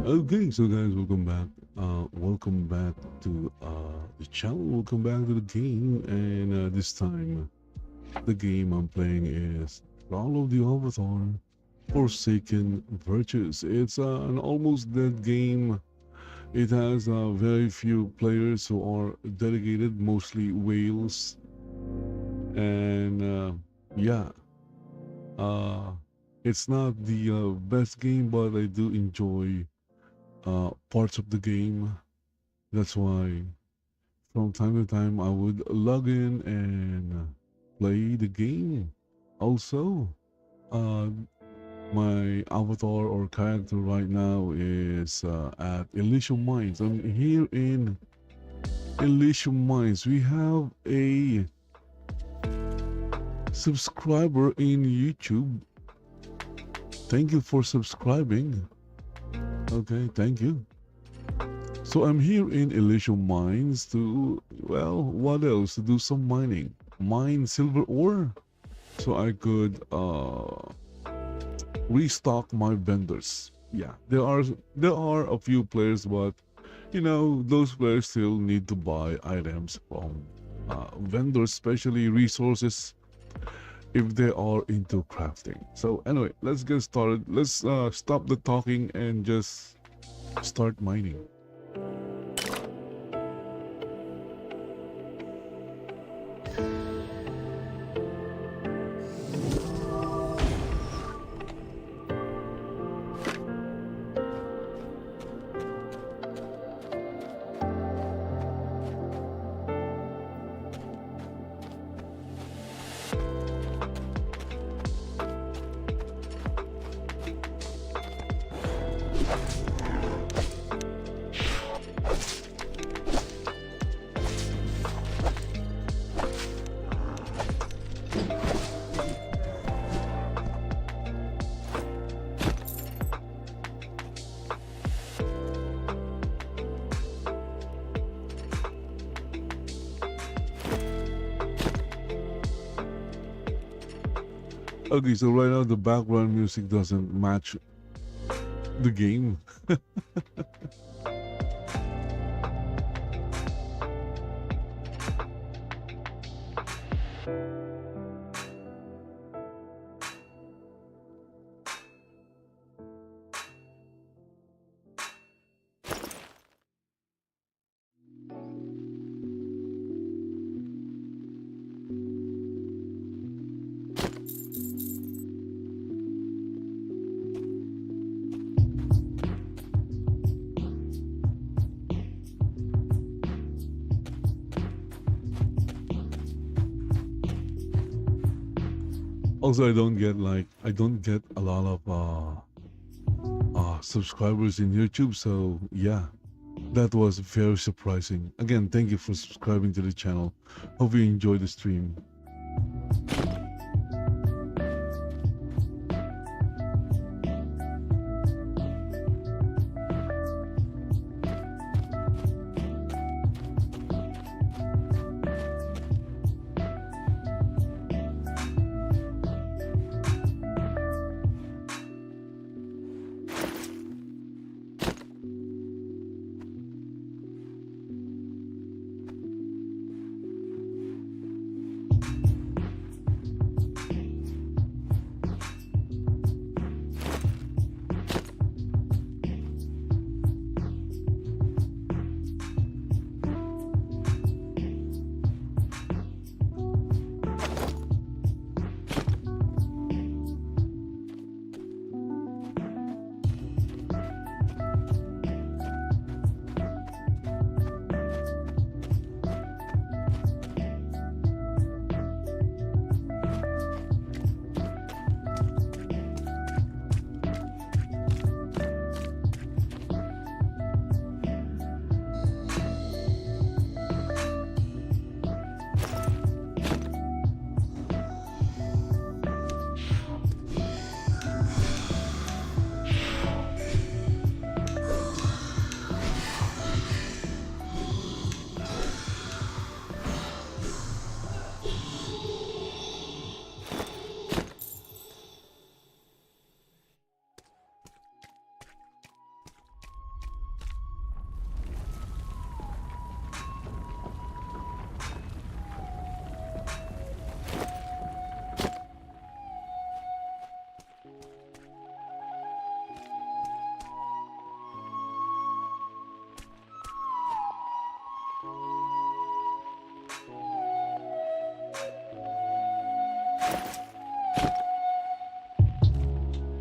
Okay, so guys, welcome back. Welcome back to the channel. Welcome back to the game, and this time, the game I'm playing is Shroud of the Avatar, Forsaken Virtues. It's an almost dead game. It has very few players who are dedicated, mostly whales, and yeah, uh, it's not the best game, but I do enjoy parts of the game. That's why from time to time I would log in and play the game. Also, uh, my avatar or character right now is at Elysium Mines. I'm here in Elysium Mines. We have a subscriber in YouTube. Thank you for subscribing. Okay, thank you. So I'm here in Elysium Mines to, well, what else? To do some mining. Mine silver ore so I could restock my vendors. Yeah, there are a few players, but you know, those players still need to buy items from vendors, especially resources if they are into crafting. So anyway, let's get started. Let's stop the talking and just start mining. Okay, so right now the background music doesn't match the game. Also, I don't get a lot of subscribers in YouTube, so yeah, that was very surprising. Again, thank you for subscribing to the channel. Hope you enjoy the stream.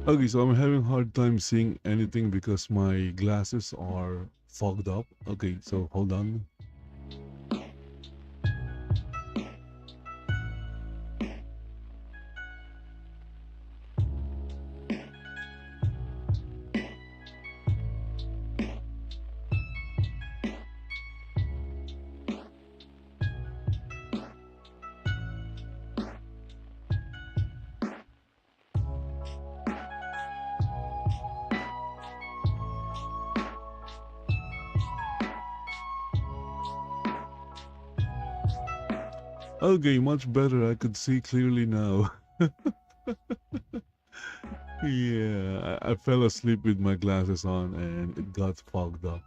Okay, so I'm having a hard time seeing anything because my glasses are fogged up. Okay, so hold on. Okay, much better. I could see clearly now. Yeah, I fell asleep with my glasses on and it got fogged up.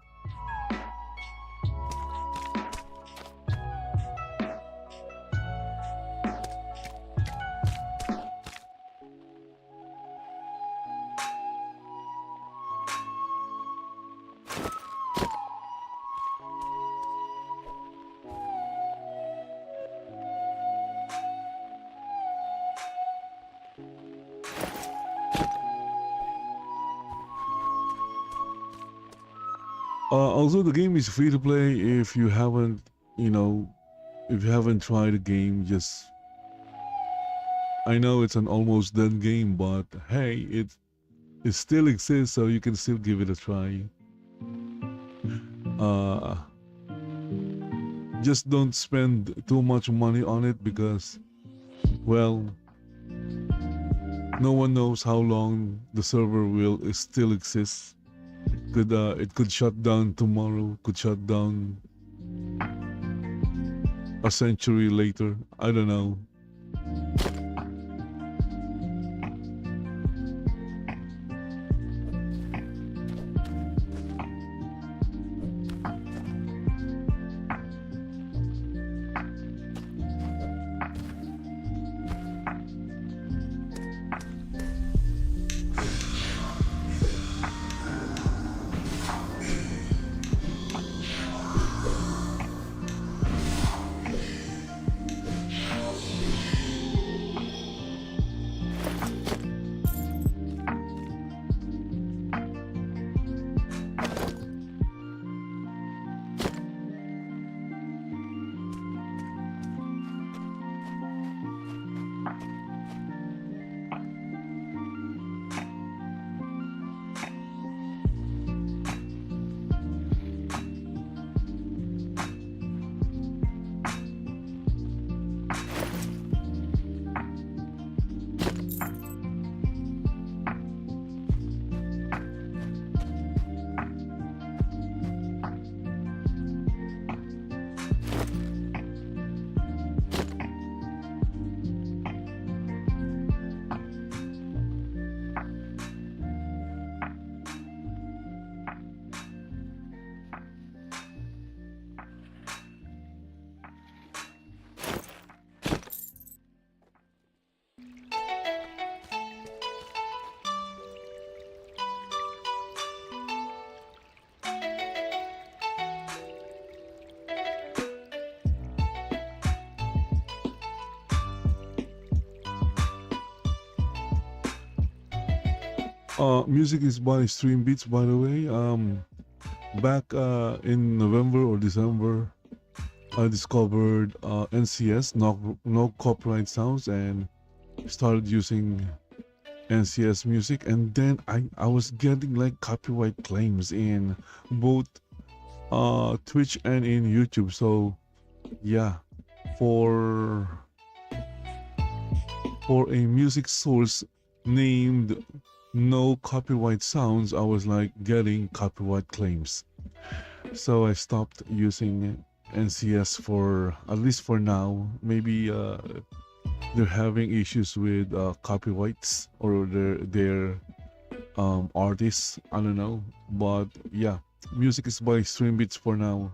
Also, the game is free to play. If you haven't, you know, if you haven't tried the game, just I know it's an almost done game, but hey, it still exists, so you can still give it a try. Uh, just don't spend too much money on it because, well, no one knows how long the server will still exist. It could shut down tomorrow, could shut down a century later. I don't know. Music is by Streambeats, by the way. Back in November or December, I discovered NCS, no copyright sounds, and started using NCS music. And then I was getting like copyright claims in both Twitch and in YouTube. So yeah, for a music source named no copyright sounds, I was like getting copyright claims. So I stopped using NCS for at least for now. Maybe they're having issues with copyrights or their artists. I don't know, but yeah, music is by Streambeats for now.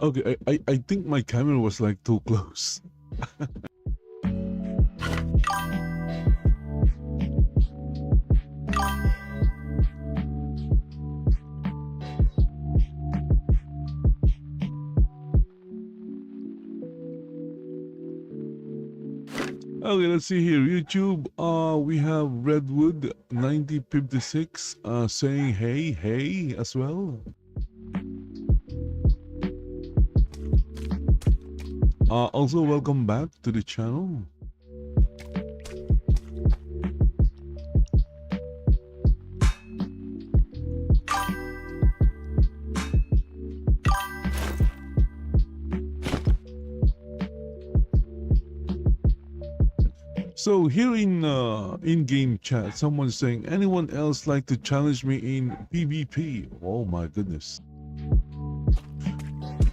Okay, I think my camera was like too close. Okay, let's see here. YouTube, we have Redwood 9056 saying hey as well. Also welcome back to the channel. So here in game chat, someone's saying, anyone else like to challenge me in PvP? Oh my goodness.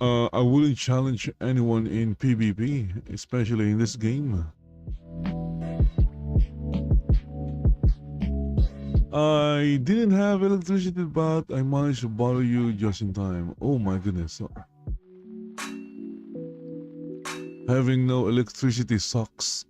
I wouldn't challenge anyone in PvP, especially in this game. I didn't have electricity, but I managed to bother you just in time. Oh my goodness. Having no electricity sucks.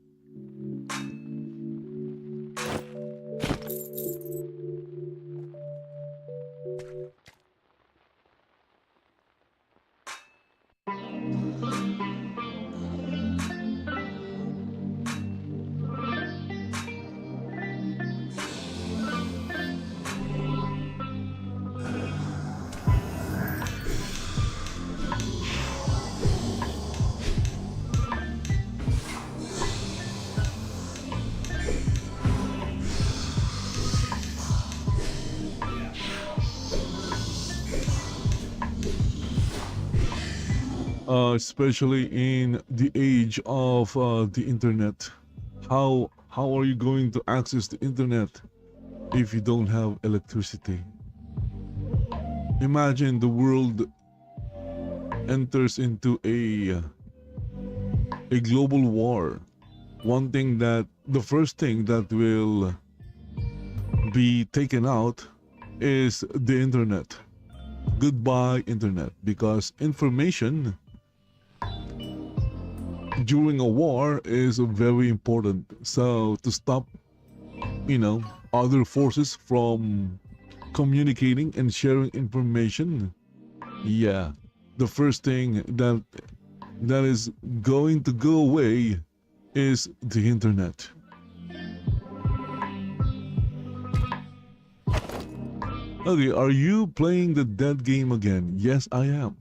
Especially in the age of the internet. How are you going to access the internet if you don't have electricity? Imagine the world enters into a global war. The first thing that will be taken out is the internet. Goodbye internet, because information during a war is very important. So to stop, other forces from communicating and sharing information, yeah, the first thing that is going to go away is the internet. Okay, are you playing the dead game again? Yes, I am.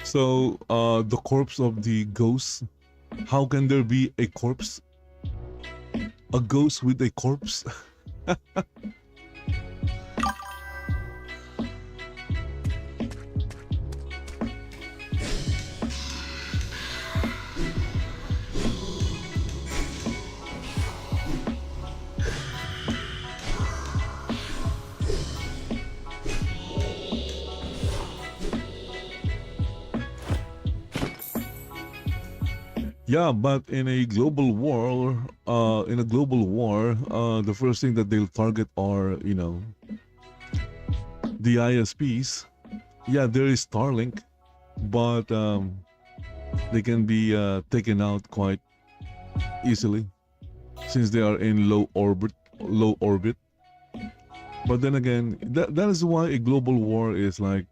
So, the corpse of the ghost, how can there be a corpse? A ghost with a corpse? Yeah, but in a global war, the first thing that they'll target are, the ISPs. Yeah, there is Starlink, but they can be taken out quite easily since they are in low orbit. But then again, that is why a global war is like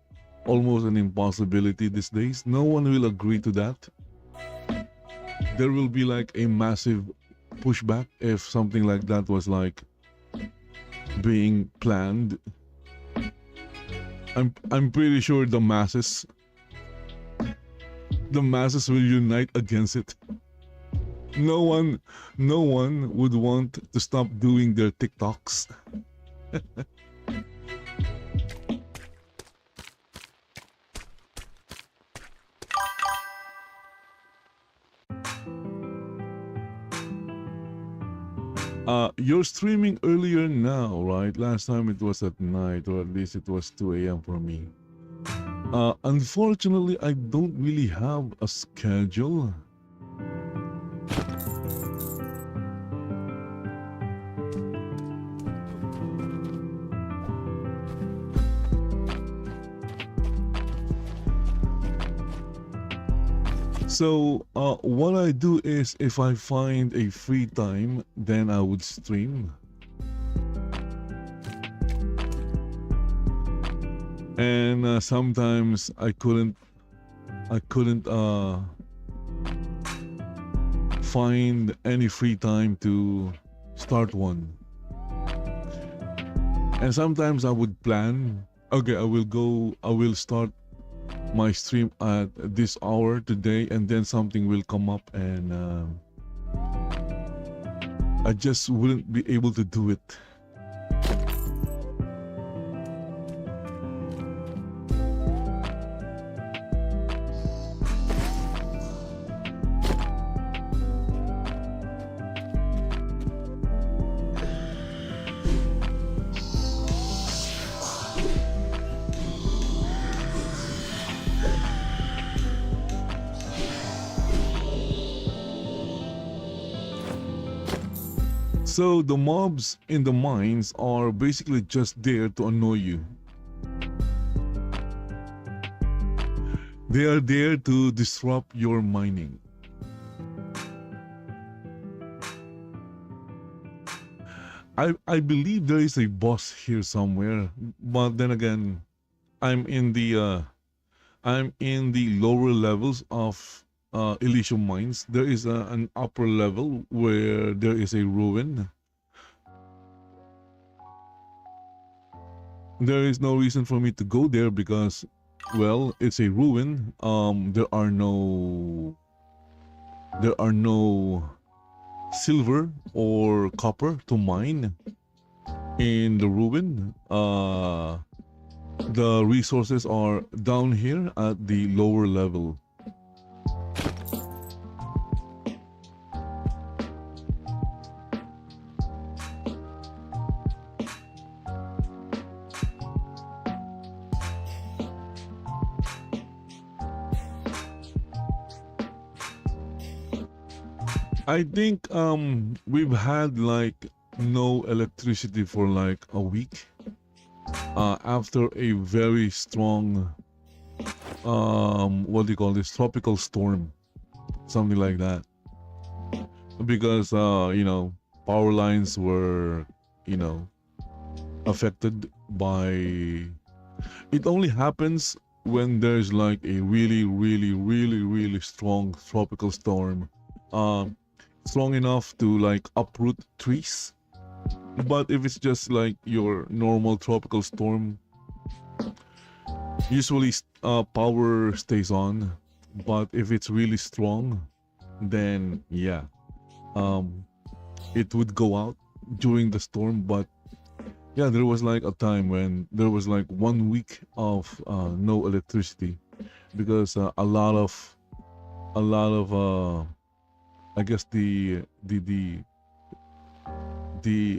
almost an impossibility these days. No one will agree to that. There will be like a massive pushback if something like that was like being planned. I'm pretty sure the masses will unite against it. No one would want to stop doing their TikToks. You're streaming earlier now, right? Last time it was at night, or at least it was 2 a.m. for me. Unfortunately, I don't really have a schedule. So, what I do is if I find a free time, then I would stream. And sometimes I couldn't find any free time to start one. And sometimes I would plan, okay, I will start my stream at this hour today, and then something will come up and I just wouldn't be able to do it. So the mobs in the mines are basically just there to annoy you. They are there to disrupt your mining. I believe there is a boss here somewhere, but then again, I'm in the lower levels of Elysium Mines. There is an upper level where there is a ruin. There is no reason for me to go there because, well, it's a ruin. There are no silver or copper to mine in the ruin. The resources are down here at the lower level. I think we've had like no electricity for like a week after a very strong what do you call this, tropical storm, something like that, because power lines were affected by it. Only happens when there's like a really strong tropical storm, strong enough to like uproot trees. But if it's just like your normal tropical storm, usually power stays on. But if it's really strong, then yeah, it would go out during the storm. But yeah, there was like a time when there was like 1 week of no electricity because a lot of I guess the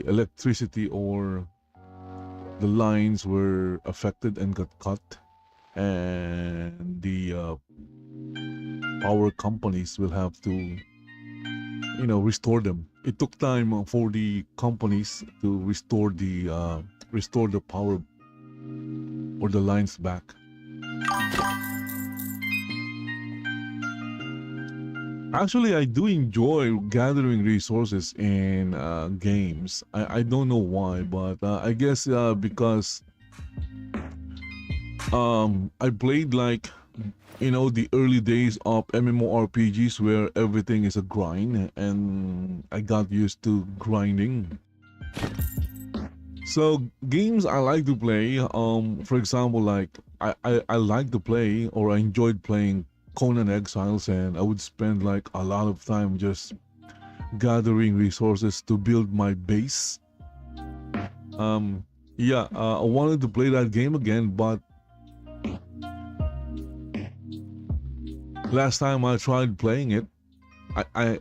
electricity or the lines were affected and got cut, and power companies will have to, restore them. It took time for the companies to restore the power or the lines back. Actually, I do enjoy gathering resources in games. I don't know why, but I guess because I played like the early days of MMORPGs where everything is a grind, and I got used to grinding. So games I like to play, for example, like I like to play, or I enjoyed playing Conan Exiles, and I would spend like a lot of time just gathering resources to build my base. Yeah, I wanted to play that game again, but last time I tried playing it, I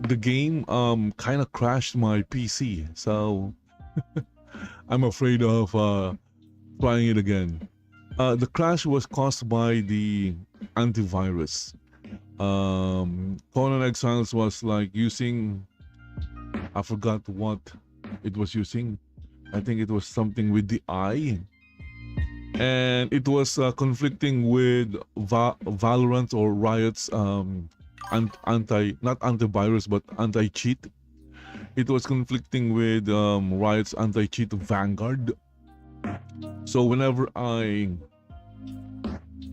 the game kind of crashed my PC, so I'm afraid of trying it again. The crash was caused by the antivirus. Conan Exiles was like using, I forgot what it was using. I think it was something with the eye, and it was conflicting with Valorant or Riot's not antivirus but anti-cheat. It was conflicting with Riot's anti-cheat Vanguard. So whenever I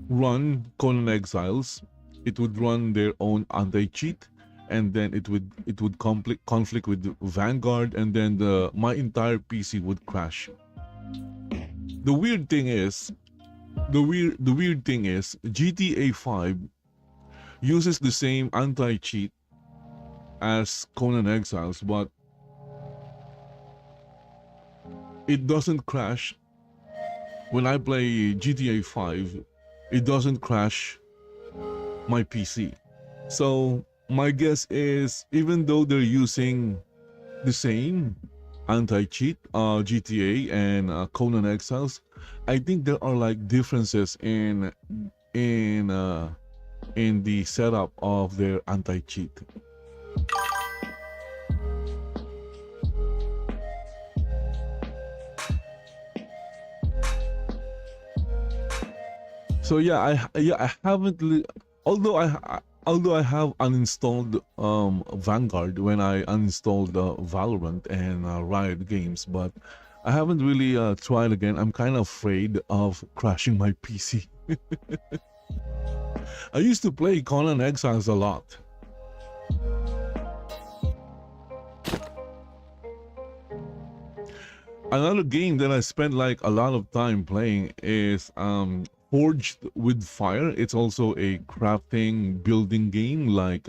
run Conan Exiles, it would run their own anti-cheat, and then it would conflict with Vanguard, and then my entire PC would crash. The weird thing is GTA 5 uses the same anti-cheat as Conan Exiles, but it doesn't crash. When I play GTA 5, it doesn't crash my PC. So my guess is, even though they're using the same anti-cheat, GTA and Conan Exiles, I think there are like differences in the setup of their anti-cheat. So yeah, I haven't although I have uninstalled Vanguard when I uninstalled Valorant and Riot Games, but I haven't really tried again. I'm kind of afraid of crashing my PC. I used to play Conan Exiles a lot. Another game that I spent like a lot of time playing is Forged with Fire. It's also a crafting building game like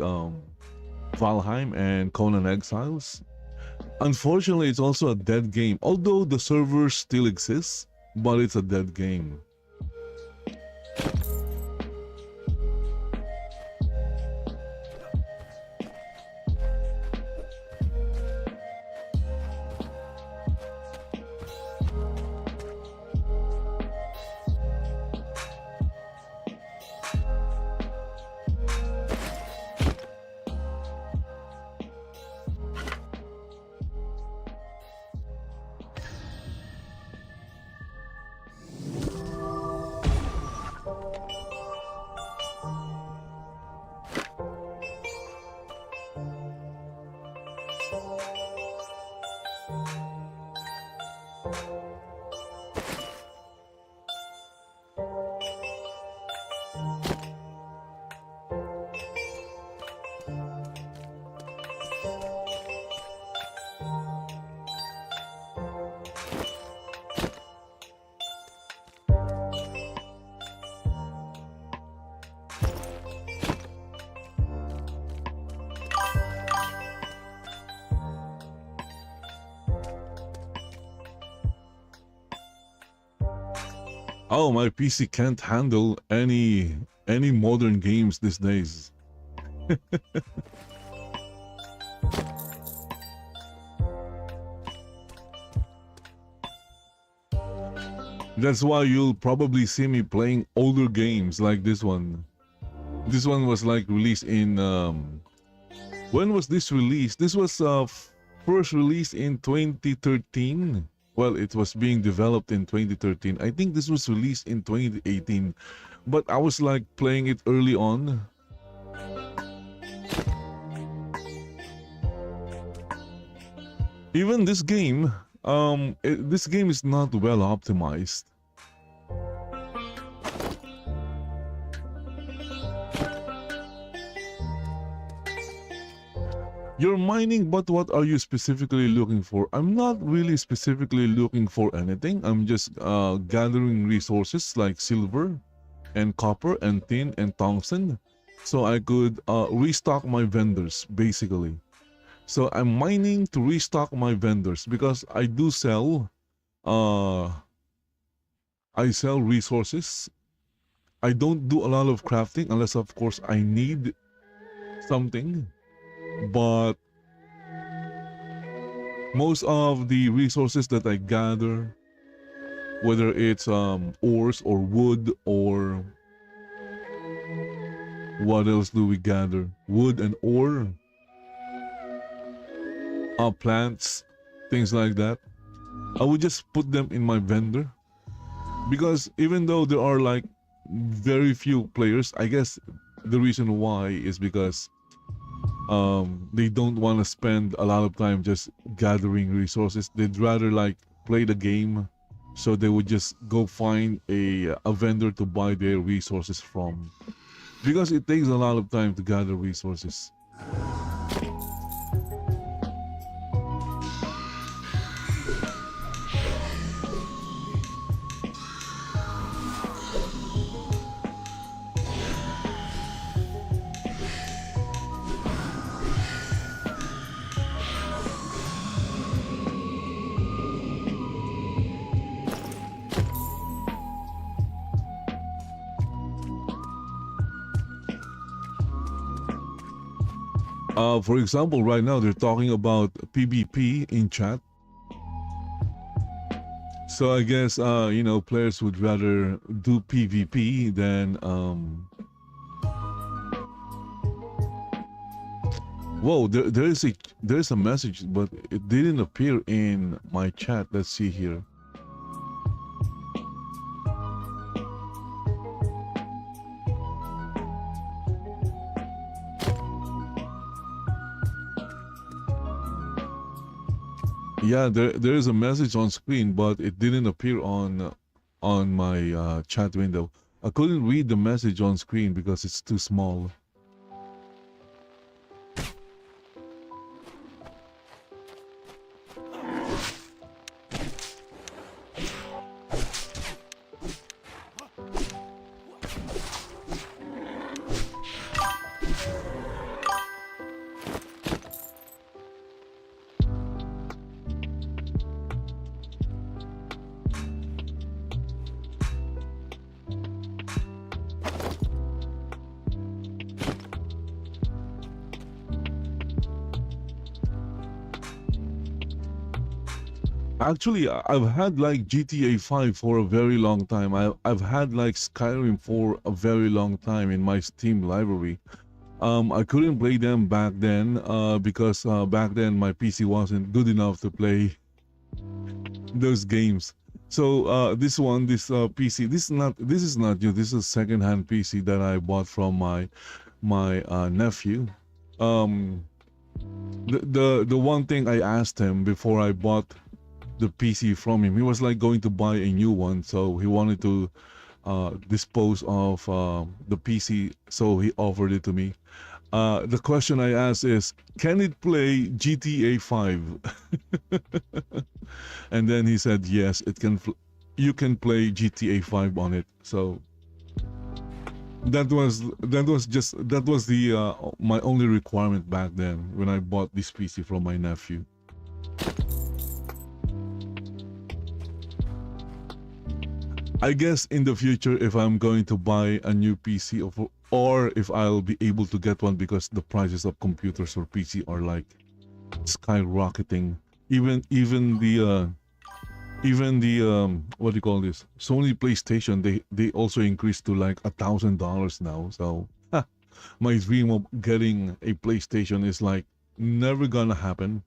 Valheim and Conan Exiles. Unfortunately, it's also a dead game, although the server still exists, but it's a dead game. Oh, my PC can't handle any modern games these days. That's why you'll probably see me playing older games like this one. This one was like released in when was this released? This was first released in 2013. Well, it was being developed in 2013. I think this was released in 2018, but I was like playing it early on. Even this game, this game is not well optimized. You're mining, but what are you specifically looking for? I'm not really specifically looking for anything. I'm just gathering resources like silver and copper and tin and tungsten, so I could restock my vendors basically. So I'm mining to restock my vendors because I do sell I sell resources. I don't do a lot of crafting unless of course I need something, but most of the resources that I gather, whether it's ores or wood or what else do we gather? Wood and ore, plants, things like that. I would just put them in my vendor because even though there are like very few players, I guess the reason why is because they don't want to spend a lot of time just gathering resources. They'd rather like play the game, so they would just go find a vendor to buy their resources from, because it takes a lot of time to gather resources. For example, right now they're talking about PvP in chat. So I guess you know, players would rather do PvP than Whoa, there's a message, but it didn't appear in my chat. Let's see here. Yeah, there is a message on screen, but it didn't appear on my chat window. I couldn't read the message on screen because it's too small. Actually, I've had like GTA 5 for a very long time. I've had like Skyrim for a very long time in my Steam library. I couldn't play them back then because back then my PC wasn't good enough to play those games. So this PC, this is not new. This is a second-hand PC that I bought from my nephew. The one thing I asked him before I bought the PC from him, he was like going to buy a new one, so he wanted to dispose of the PC, so he offered it to me. The question I asked is, can it play GTA 5? And then he said yes, it can. You can play GTA 5 on it. So that was the my only requirement back then when I bought this PC from my nephew. I guess in the future, if I'm going to buy a new PC or if I'll be able to get one, because the prices of computers or PC are like skyrocketing. Even the what do you call this? Sony PlayStation, they also increased to like $1,000 now. So my dream of getting a PlayStation is like never gonna happen.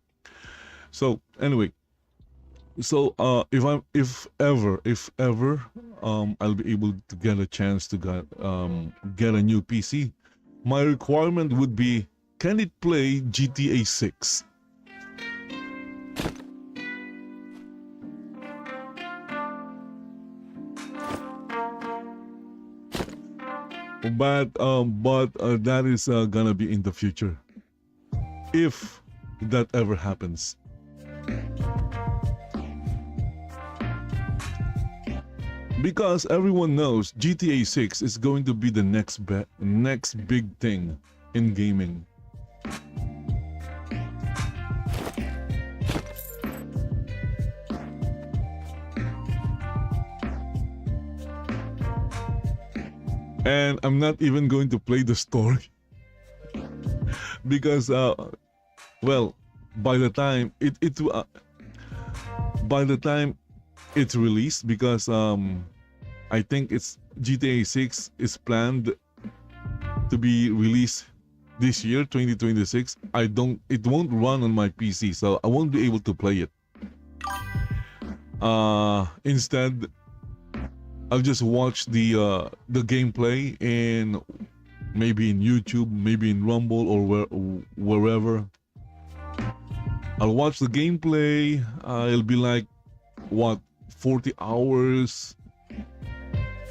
So anyway, so if ever I'll be able to get a chance to get a new PC, my requirement would be, can it play GTA 6? But that is gonna be in the future, if that ever happens. Because everyone knows GTA 6 is going to be the next big thing in gaming. And I'm not even going to play the story because well, by the time it's released, because I think it's GTA 6 is planned to be released this year, 2026. It won't run on my PC, so I won't be able to play it. Instead, I'll just watch the gameplay in maybe in YouTube, maybe in Rumble, or wherever. I'll watch the gameplay. It'll be like, what, 40 hours,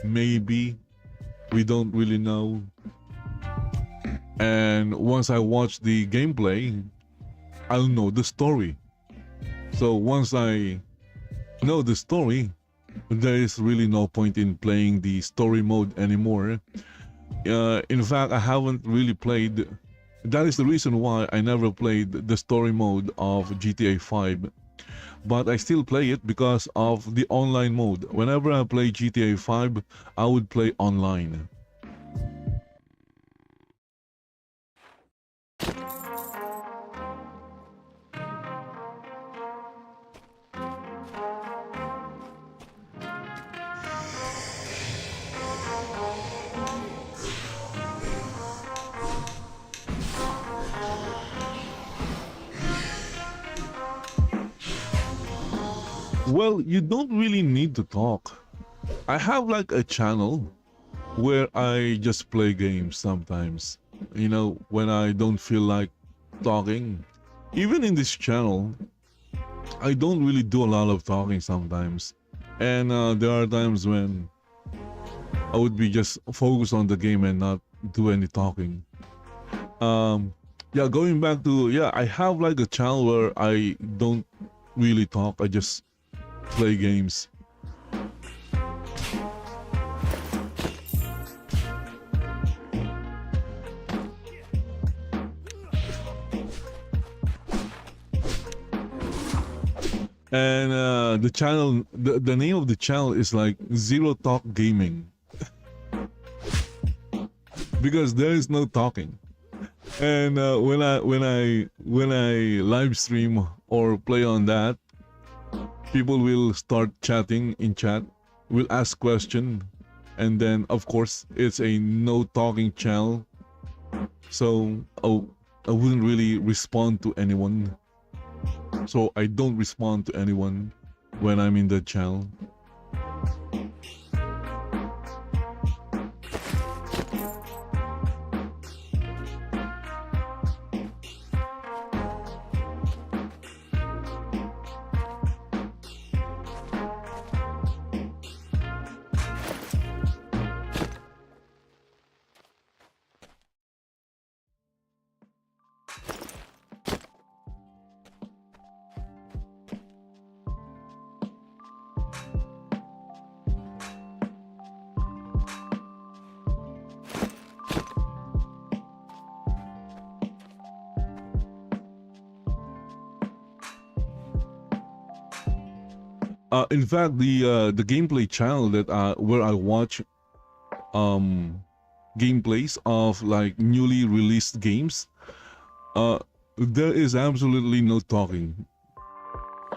maybe. We don't really know. And once I watch the gameplay, I'll know the story. So once I know the story, there is really no point in playing the story mode anymore. In fact, I haven't really played. That is the reason why I never played the story mode of GTA 5. But I still play it because of the online mode. Whenever I play GTA 5, I would play online. Well, you don't really need to talk. I have like a channel where I just play games sometimes. You know, when I don't feel like talking. Even in this channel, I don't really do a lot of talking sometimes. And there are times when I would be just focused on the game and not do any talking. Yeah, going back to, yeah, I have like a channel where I don't really talk. I just play games. And the name of the channel is like Zero Talk Gaming. Because there is no talking. And when I live stream or play on that, people will start chatting in chat, will ask question, and then of course it's a no talking channel. So I wouldn't really respond to anyone. So I don't respond to anyone when I'm in the channel. In fact, the gameplay channel that where I watch gameplays of like newly released games, there is absolutely no talking.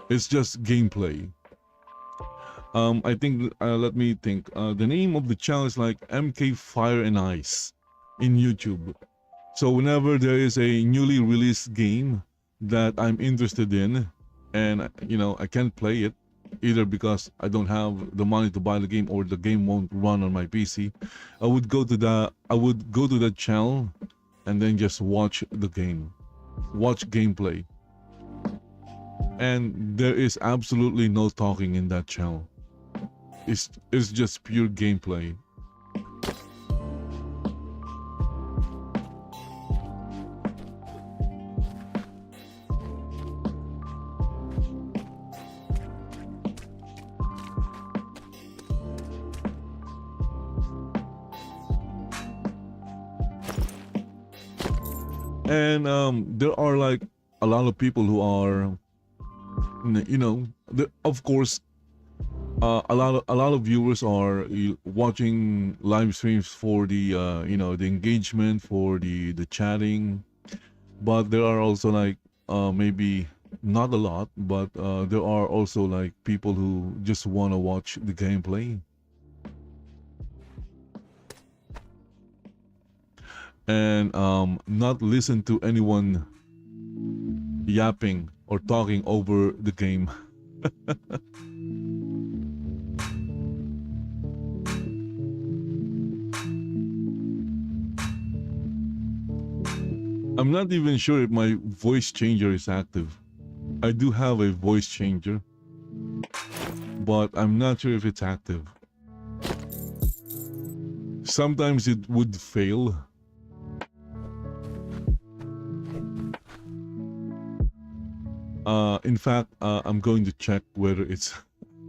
It's just gameplay. I think let me think. The name of the channel is like MK Fire and Ice. in YouTube. So whenever there is a newly released game that I'm interested in, and I can't play it either because I don't have the money to buy the game or the game won't run on my PC, I would go to the channel and then just watch the game, watch gameplay. And there is absolutely no talking in that channel. It's just pure gameplay. And there are like a lot of people who are, of course, a lot of viewers are watching live streams for the the engagement, for the chatting, but there are also like maybe not a lot, but there are also like people who just want to watch the gameplay. And not listen to anyone yapping or talking over the game. I'm not even sure if my voice changer is active. I do have a voice changer, but I'm not sure if it's active. Sometimes it would fail. In fact, I'm going to check whether it's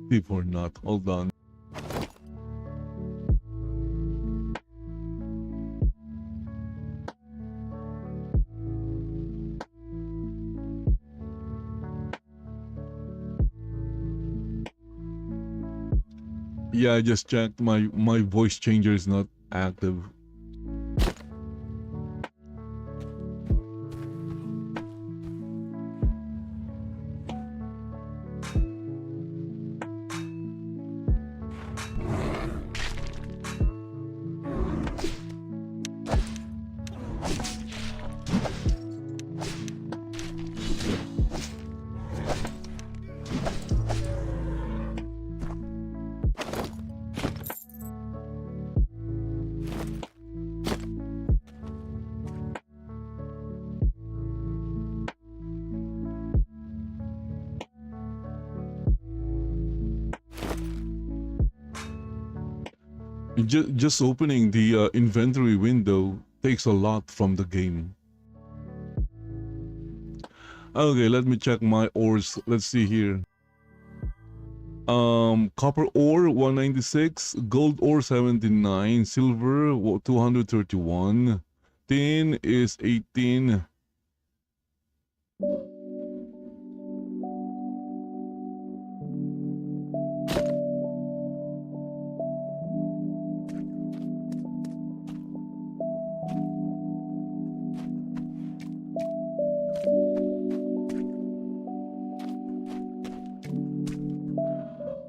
active or not. Hold on. Yeah, I just checked. My voice changer is not active. Just opening the inventory window takes a lot from the game. Okay, let me check my ores. Let's see here. Copper ore 196, gold ore 79, silver 231, tin is 18.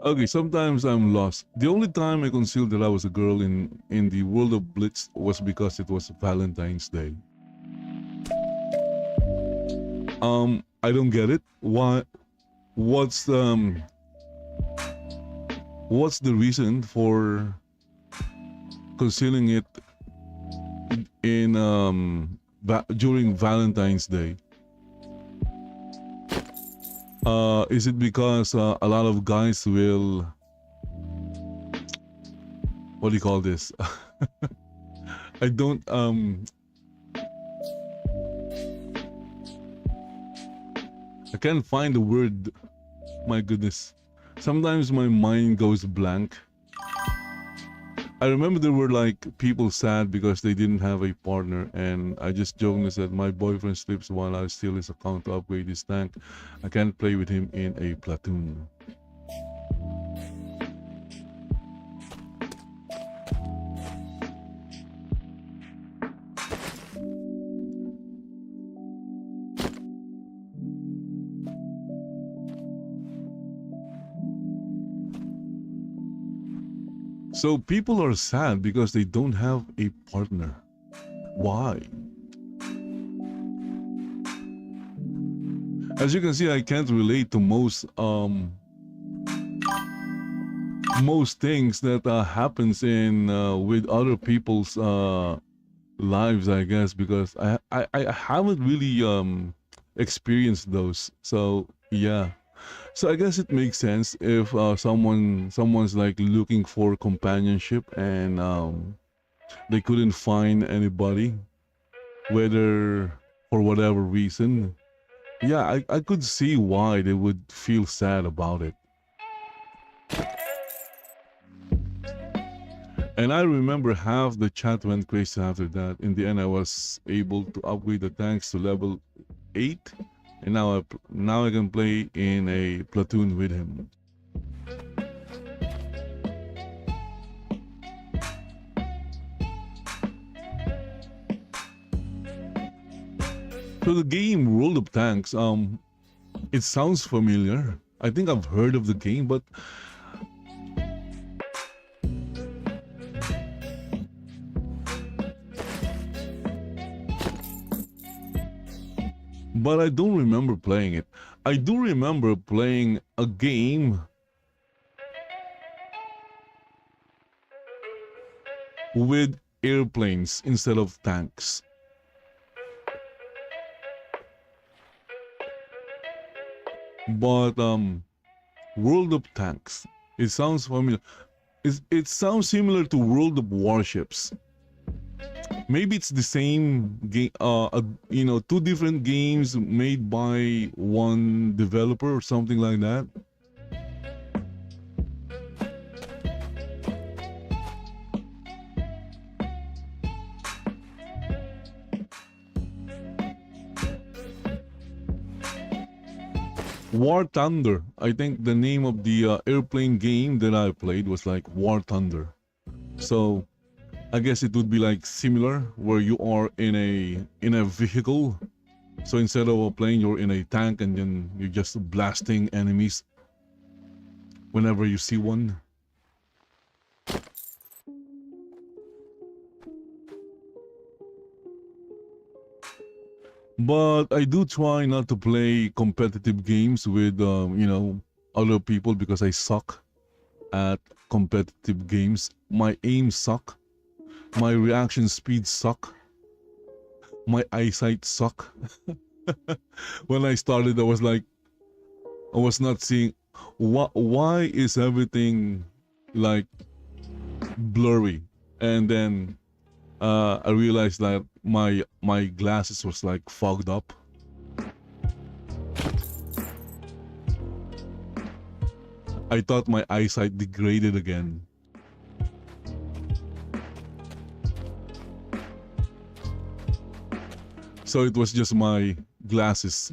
Okay, sometimes I'm lost. The only time I concealed that I was a girl in the world of Blitz was because it was Valentine's Day. I don't get it. What's the reason for concealing it in during Valentine's Day? Is it because a lot of guys will, what do you call this? I don't I can't find the word. My goodness. Sometimes my mind goes blank. I remember there were like people sad because they didn't have a partner, and I just jokingly said my boyfriend sleeps while I steal his account to upgrade his tank. I can't play with him in a platoon. So people are sad because they don't have a partner. why. As you can see, I can't relate to most things that happens in with other people's lives, I guess, because I haven't really experienced those. So yeah, so I guess it makes sense if someone's like looking for companionship and they couldn't find anybody, whether for whatever reason. Yeah, I could see why they would feel sad about it. And I remember half the chat went crazy after that. In the end, I was able to upgrade the tanks to level 8, and now I can play in a platoon with him. So the game World of Tanks, it sounds familiar. I think I've heard of the game, but I don't remember playing it. I do remember playing a game with airplanes instead of tanks. But World of Tanks, it sounds familiar. It sounds similar to World of Warships. Maybe it's the same game, two different games made by one developer or something like that. War Thunder. I think the name of the airplane game that I played was like War Thunder. So I guess it would be like similar, where you are in a vehicle. So instead of a plane, you're in a tank, and then you're just blasting enemies whenever you see one. But I do try not to play competitive games with other people, because I suck at competitive games. My aim suck. My reaction speed suck. My eyesight suck. When I started, I was not seeing why is everything like blurry, and then I realized that my glasses was like fogged up. I thought my eyesight degraded again. So it was just my glasses.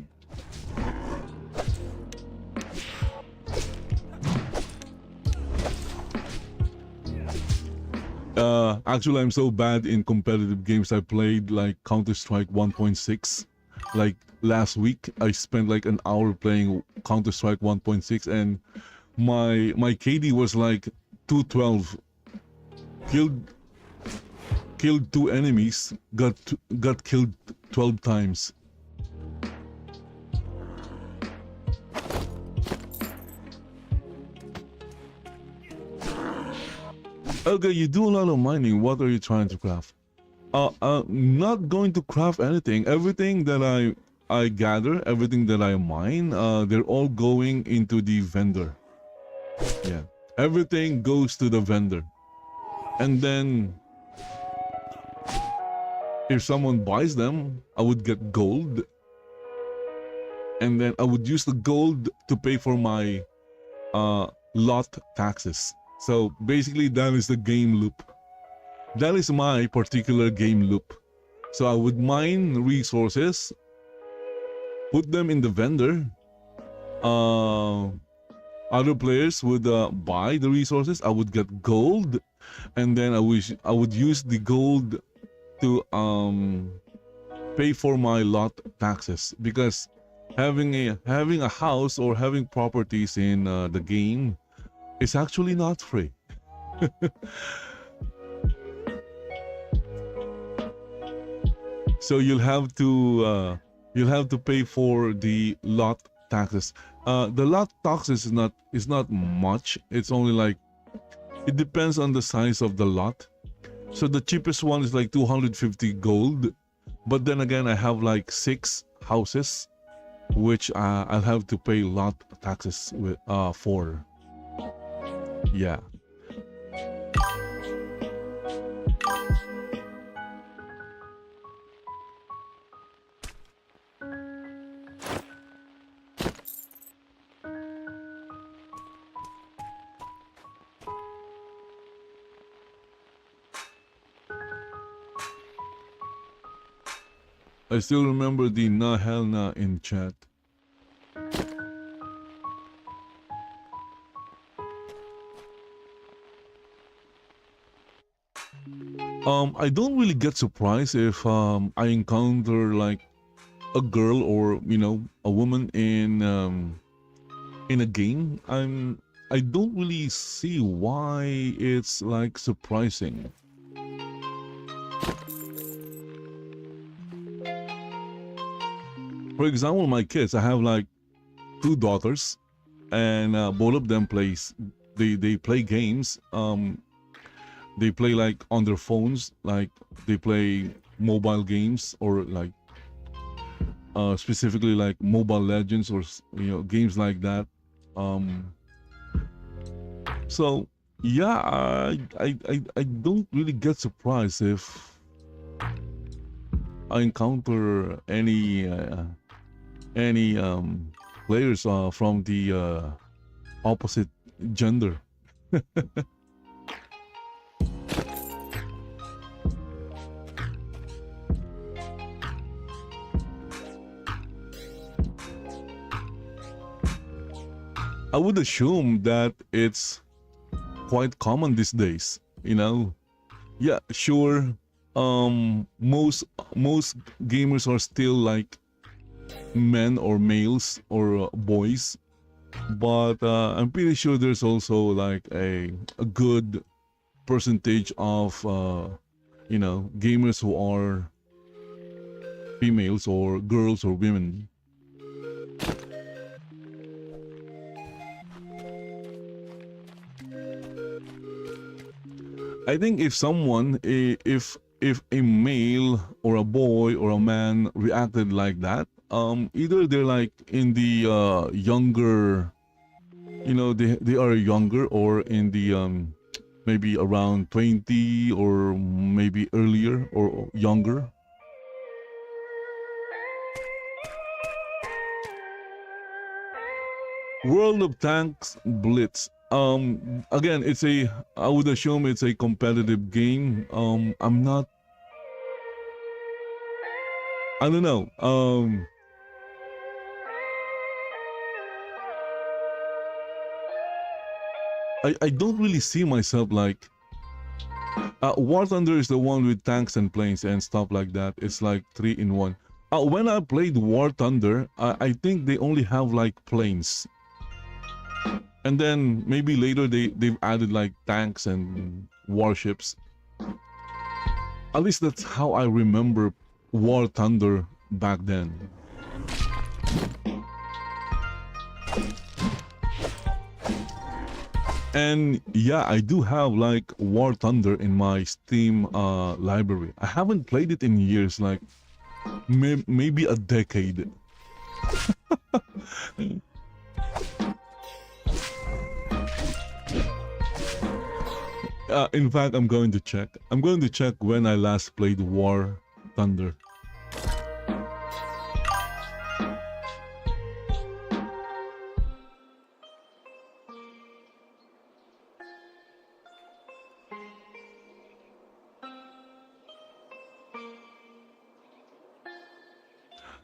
Actually, I'm so bad in competitive games. I played like Counter-Strike 1.6. Like last week, I spent like an hour playing Counter-Strike 1.6, and my KD was like 212. Killed 2 enemies, got killed 12 times. Okay, you do a lot of mining. What are you trying to craft? Not going to craft anything. Everything that I gather, everything that I mine, they're all going into the vendor. Yeah, everything goes to the vendor, and then if someone buys them, I would get gold, and then I would use the gold to pay for my lot taxes. So basically, that is the game loop. That is my particular game loop. So I would mine resources, put them in the vendor. Other players would buy the resources. I would get gold, and then I would use the gold to pay for my lot taxes, because having a house or having properties in the game is actually not free. So you'll have to pay for the lot taxes. The lot taxes is not much. It's only like, it depends on the size of the lot. So the cheapest one is like 250 gold. But then again, I have like 6 houses, which I'll have to pay lot taxes with for. Yeah. I still remember the na hell na in chat. I don't really get surprised if I encounter like a girl or a woman in a game. I don't really see why it's like surprising. For example, my kids, I have like 2 daughters, and both of them they play games. They play like on their phones, like they play mobile games, or like specifically like Mobile Legends, or games like that. So yeah, I don't really get surprised if I encounter any players from the opposite gender. I would assume that it's quite common these days, Yeah, sure. Most gamers are still like men or males or boys, but I'm pretty sure there's also like a good percentage of gamers who are females or girls or women. I think if if a male or a boy or a man reacted like that, either they're like in the younger, they are younger, or in the maybe around 20 or maybe earlier or younger. World of Tanks Blitz. Again, I would assume it's a competitive game. I don't know. I don't really see myself like War Thunder is the one with tanks and planes and stuff like that. It's like 3 in 1. When I played War Thunder, I think they only have like planes. And then maybe later they've added like tanks and warships. At least that's how I remember War Thunder back then. And yeah, I do have like War Thunder in my Steam library. I haven't played it in years, like maybe a decade. In fact, I'm going to check. I'm going to check when I last played War Thunder.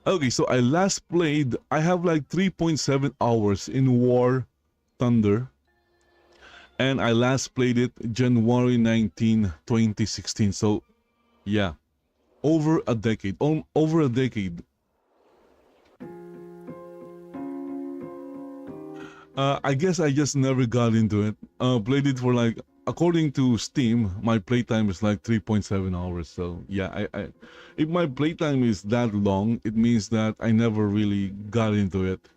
Okay, so I last played, I have like 3.7 hours in War Thunder. And I last played it January 19, 2016. So, yeah, over a decade. Over a decade. I guess I just never got into it. Played it for like according to Steam, my playtime is like 3.7 hours. So yeah, if my playtime is that long, it means that I never really got into it.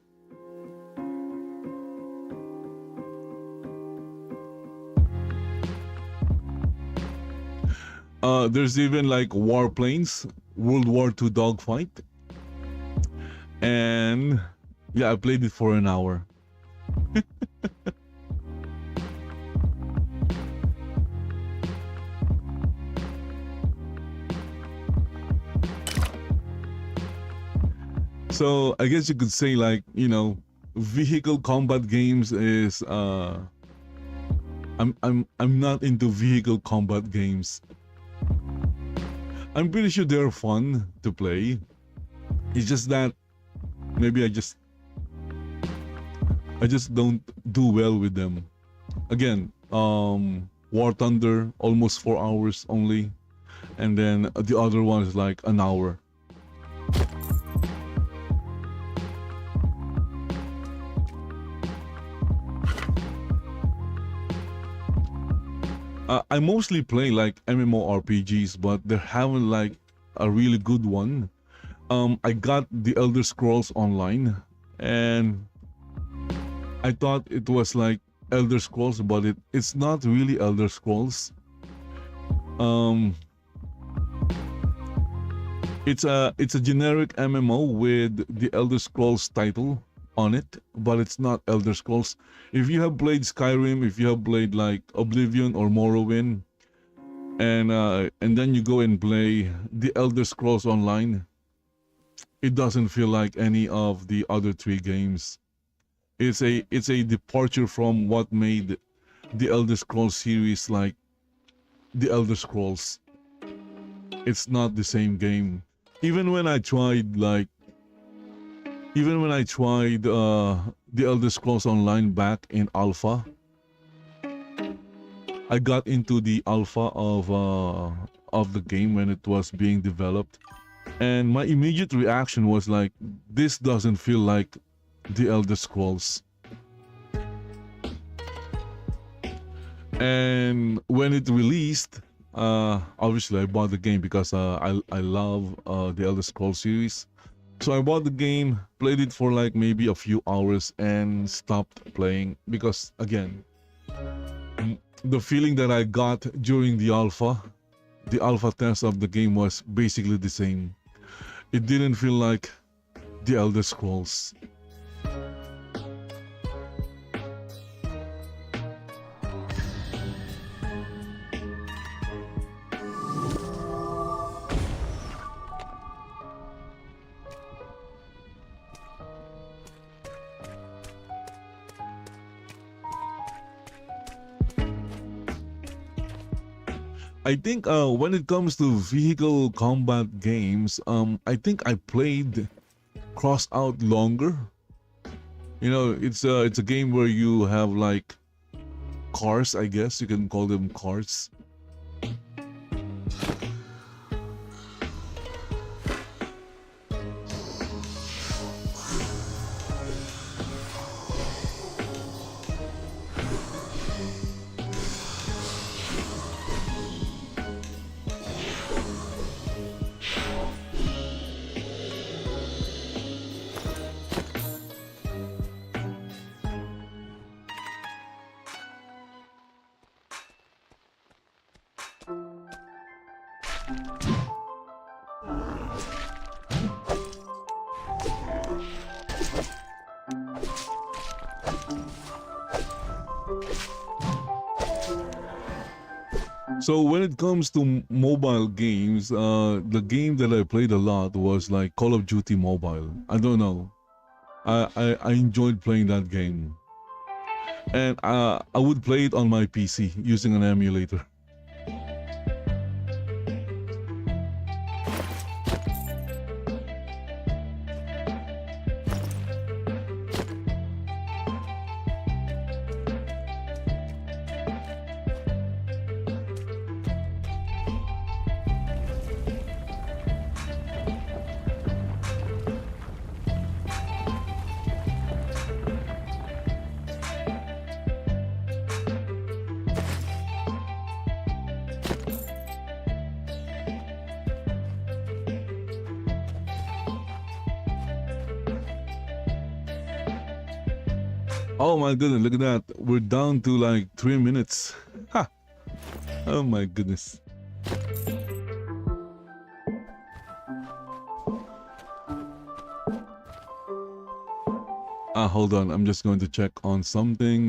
There's even like Warplanes, World War II dogfight, and yeah, I played it for an hour. So I guess you could say, like, you know, vehicle combat games is I'm not into vehicle combat games. I'm pretty sure they're fun to play. It's just that maybe I just don't do well with them. Again, War Thunder, almost 4 hours only, and then the other one is like an hour. I mostly play like MMORPGs, but there haven't like a really good one. I got the Elder Scrolls Online, and I thought it was like Elder Scrolls, but it's not really Elder Scrolls. It's a generic MMO with the Elder Scrolls title on it, but it's not Elder Scrolls. If you have played Skyrim, if you have played like Oblivion or Morrowind, and then you go and play the Elder Scrolls Online, it doesn't feel like any of the other 3 games. It's a departure from what made the Elder Scrolls series like the Elder Scrolls. It's not the same game. Even when I tried the Elder Scrolls Online back in alpha, I got into the alpha of the game when it was being developed, and my immediate reaction was like, this doesn't feel like the Elder Scrolls. And when it released, obviously I bought the game because I love the Elder Scrolls series. So I bought the game, played it for like maybe a few hours, and stopped playing because, again, the feeling that I got during the alpha test of the game was basically the same. It didn't feel like the Elder Scrolls. I think when it comes to vehicle combat games, I think I played Cross Out longer. You know, it's a game where you have like cars, I guess you can call them cars. So when it comes to mobile games, the game that I played a lot was like Call of Duty Mobile. I don't know. I enjoyed playing that game. And I would play it on my PC using an emulator. Oh my goodness, look at that. We're down to like 3 minutes. Ha! Oh my goodness. Hold on. I'm just going to check on something.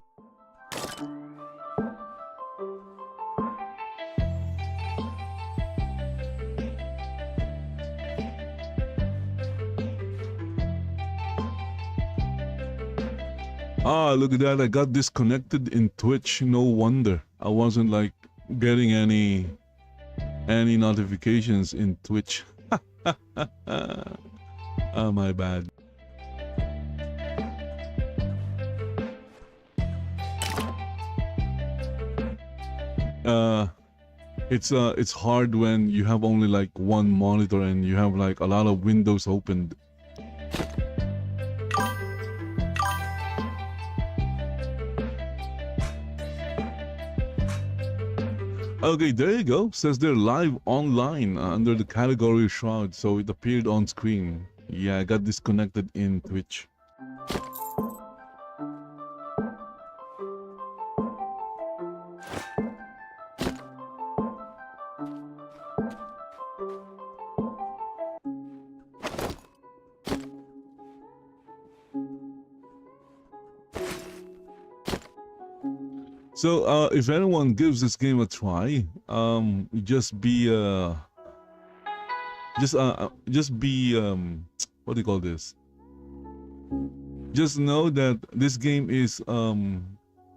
Look at that. I got disconnected in Twitch. No wonder. I wasn't like getting any notifications in Twitch. Oh, my bad. It's hard when you have only like one monitor and you have like a lot of windows opened. Okay, there you go. Says they're live online under the category Shroud, so it appeared on screen. Yeah, I got disconnected in Twitch. So, if anyone gives this game a try, just be what do you call this? Just know that this game is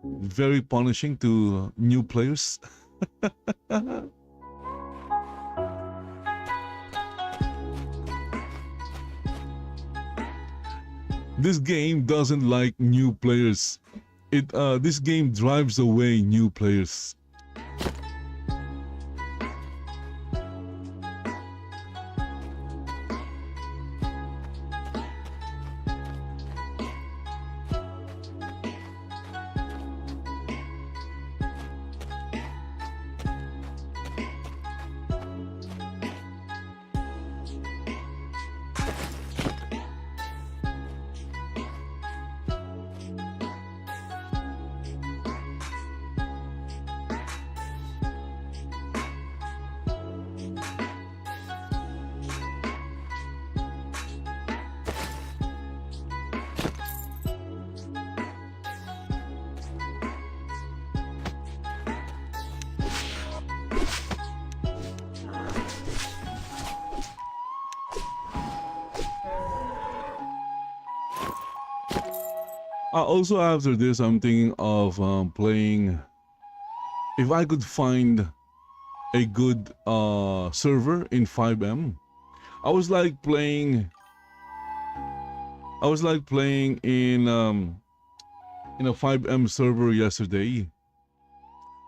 very punishing to new players. This game doesn't like new players. This game drives away new players. Also after this, I'm thinking of playing. If I could find a good server in 5M, I was like playing in a 5M server yesterday.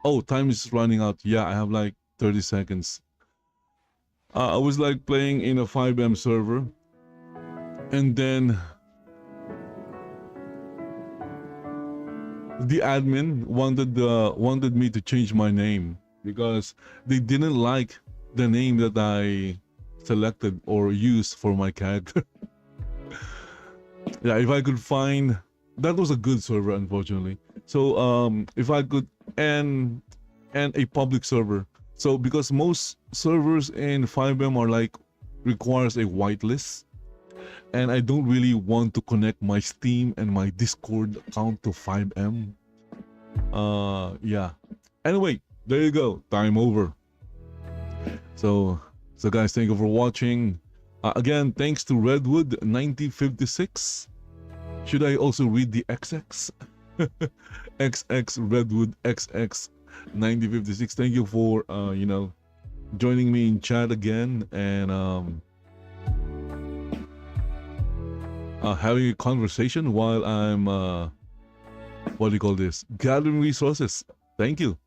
Oh, time is running out. Yeah, I have like 30 seconds. I was like playing in a 5M server, and then the admin wanted me to change my name because they didn't like the name that I selected or used for my character. Yeah, if I could find, that was a good server, unfortunately. So if I could, and a public server. So because most servers in 5M are like requires a whitelist, and I don't really want to connect my Steam and my Discord account to 5M. Yeah. Anyway, there you go. Time over. So guys, thank you for watching. Again, thanks to Redwood 9056. Should I also read the XX? XX Redwood XX 9056. Thank you for joining me in chat again and having a conversation while I'm what do you call this, gathering resources. Thank you.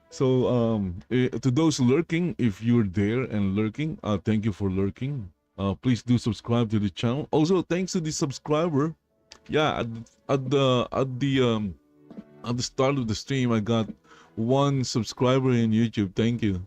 So to those lurking, if you're there and lurking, thank you for lurking. Please do subscribe to the channel. Also, thanks to the subscriber. Yeah, at the start of the stream, I got 1 subscriber in YouTube. Thank you.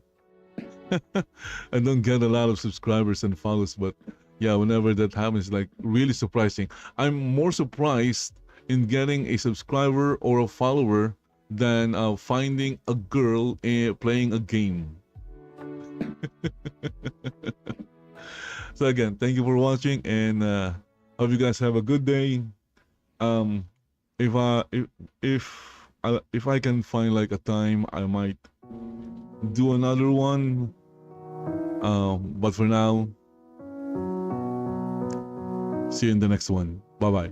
I don't get a lot of subscribers and follows, but yeah, whenever that happens, like really surprising. I'm more surprised in getting a subscriber or a follower than finding a girl playing a game. So again, thank you for watching, and hope you guys have a good day. Um, if I if I can find like a time, I might do another one. But for now, see you in the next one. Bye bye.